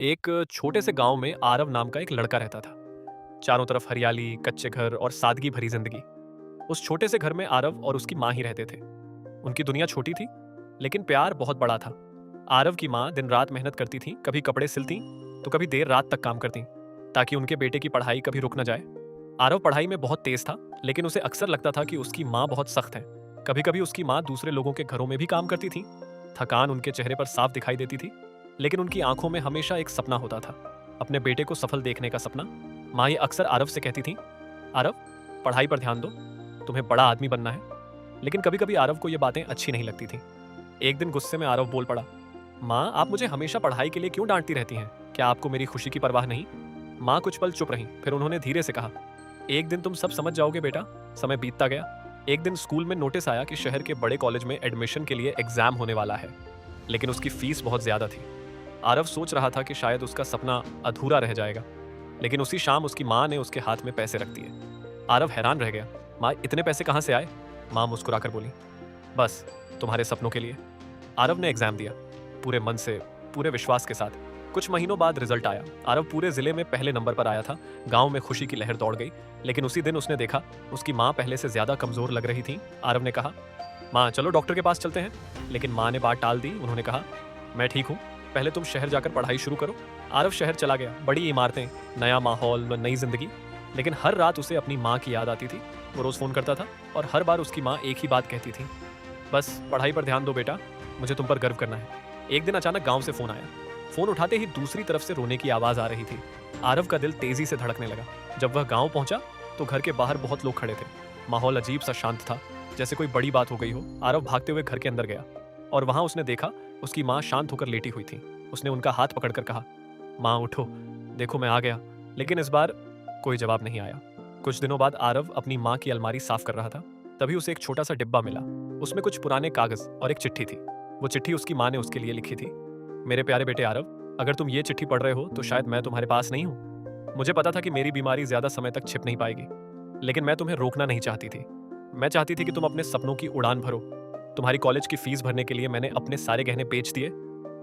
एक छोटे से गांव में आरव नाम का एक लड़का रहता था। चारों तरफ हरियाली, कच्चे घर और सादगी भरी जिंदगी। उस छोटे से घर में आरव और उसकी माँ ही रहते थे। उनकी दुनिया छोटी थी, लेकिन प्यार बहुत बड़ा था। आरव की माँ दिन रात मेहनत करती थी, कभी कपड़े सिलती तो कभी देर रात तक काम करती, ताकि उनके बेटे की पढ़ाई कभी रुक न जाए। आरव पढ़ाई में बहुत तेज था, लेकिन उसे अक्सर लगता था कि उसकी माँ बहुत सख्त है। कभी कभी उसकी माँ दूसरे लोगों के घरों में भी काम करती थी। थकान उनके चेहरे पर साफ दिखाई देती थी, लेकिन उनकी आंखों में हमेशा एक सपना होता था, अपने बेटे को सफल देखने का सपना। माँ ये अक्सर आरव से कहती थी, आरव, पढ़ाई पर ध्यान दो, तुम्हें बड़ा आदमी बनना है। लेकिन कभी कभी आरव को ये बातें अच्छी नहीं लगती थी। एक दिन गुस्से में आरव बोल पड़ा, माँ, आप मुझे हमेशा पढ़ाई के लिए क्यों डांटती रहती हैं? क्या आपको मेरी खुशी की परवाह नहीं? माँ कुछ पल चुप रही, फिर उन्होंने धीरे से कहा, एक दिन तुम सब समझ जाओगे बेटा। समय बीतता गया। एक दिन स्कूल में नोटिस आया कि शहर के बड़े कॉलेज में एडमिशन के लिए एग्जाम होने वाला है, लेकिन उसकी फीस बहुत ज्यादा थी। आरव सोच रहा था कि शायद उसका सपना अधूरा रह जाएगा, लेकिन उसी शाम उसकी माँ ने उसके हाथ में पैसे रख दिए। आरव हैरान रह गया, माँ, इतने पैसे कहाँ से आए? माँ मुस्कुराकर बोली, बस तुम्हारे सपनों के लिए। आरव ने एग्जाम दिया, पूरे मन से, पूरे विश्वास के साथ। कुछ महीनों बाद रिजल्ट आया। आरव पूरे जिले में पहले नंबर पर आया था। गांव में खुशी की लहर दौड़ गई। लेकिन उसी दिन उसने देखा उसकी माँ पहले से ज्यादा कमजोर लग रही थी। आरव ने कहा, माँ, चलो डॉक्टर के पास चलते हैं। लेकिन माँ ने बात टाल दी। उन्होंने कहा, मैं ठीक हूँ, पहले तुम शहर जाकर पढ़ाई शुरू करो। आरव शहर चला गया। बड़ी इमारतें, नया माहौल, नई जिंदगी। लेकिन हर रात उसे अपनी माँ की याद आती थी। वो रोज फोन करता था और हर बार उसकी माँ एक ही बात कहती थी, बस पढ़ाई पर ध्यान दो बेटा, मुझे तुम पर गर्व करना है। एक दिन अचानक गांव से फोन आया। फोन उठाते ही दूसरी तरफ से रोने की आवाज आ रही थी। आरव का दिल तेजी से धड़कने लगा। जब वह गांव पहुंचा तो घर के बाहर बहुत लोग खड़े थे। माहौल अजीब सा शांत था, जैसे कोई बड़ी बात हो गई हो। आरव भागते हुए घर के अंदर गया और वहां उसने देखा उसकी माँ शांत होकर लेटी हुई थी। उसने उनका हाथ पकड़कर कहा, माँ उठो, देखो मैं आ गया। लेकिन इस बार कोई जवाब नहीं आया। कुछ दिनों बाद आरव अपनी माँ की अलमारी साफ कर रहा था। तभी उसे एक छोटा सा डिब्बा मिला। उसमें कुछ पुराने कागज और एक चिट्ठी थी। वो चिट्ठी उसकी माँ ने उसके लिए लिखी थी, मेरे प्यारे बेटे आरव, अगर तुम ये चिट्ठी पढ़ रहे हो तो शायद मैं तुम्हारे पास नहीं हूँ। मुझे पता था कि मेरी बीमारी ज्यादा समय तक छिप नहीं पाएगी, लेकिन मैं तुम्हें रोकना नहीं चाहती थी। मैं चाहती थी कि तुम अपने सपनों की उड़ान भरो। तुम्हारी कॉलेज की फीस भरने के लिए मैंने अपने सारे गहने बेच दिए,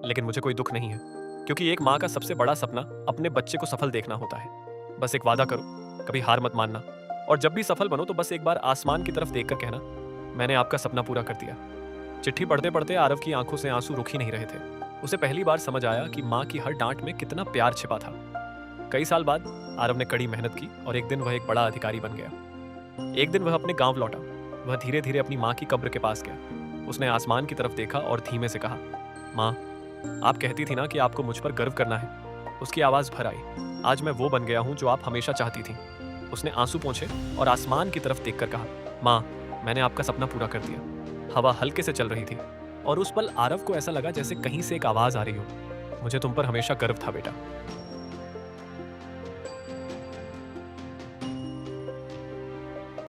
लेकिन मुझे कोई दुख नहीं है, क्योंकि एक माँ का सबसे बड़ा सपना अपने बच्चे को सफल देखना होता है। बस एक वादा करो, कभी हार मत मानना, और जब भी सफल बनो तो बस एक बार आसमान की तरफ देखकर कहना, मैंने आपका सपना पूरा कर दिया। चिट्ठी पढ़ते पढ़ते आरव की आंखों से आंसू रुक ही नहीं रहे थे। उसे पहली बार समझ आया कि माँ की हर डांट में कितना प्यार छिपा था। कई साल बाद आरव ने कड़ी मेहनत की और एक दिन वह एक बड़ा अधिकारी बन गया। एक दिन वह अपने गांव लौटा। वह धीरे धीरे अपनी माँ की कब्र के पास गया। उसने आसमान की तरफ देखा और धीमे से कहा, माँ, आप कहती थी ना कि आपको मुझ पर गर्व करना है। उसकी आवाज भर आई, आज मैं वो बन गया हूँ जो आप हमेशा चाहती थी। उसने आंसू पोंछे और आसमान की तरफ देखकर कहा, माँ, मैंने आपका सपना पूरा कर दिया। हवा हल्के से चल रही थी और उस पल आरव को ऐसा लगा जैसे कहीं से एक आवाज आ रही हो, मुझे तुम पर हमेशा गर्व था बेटा।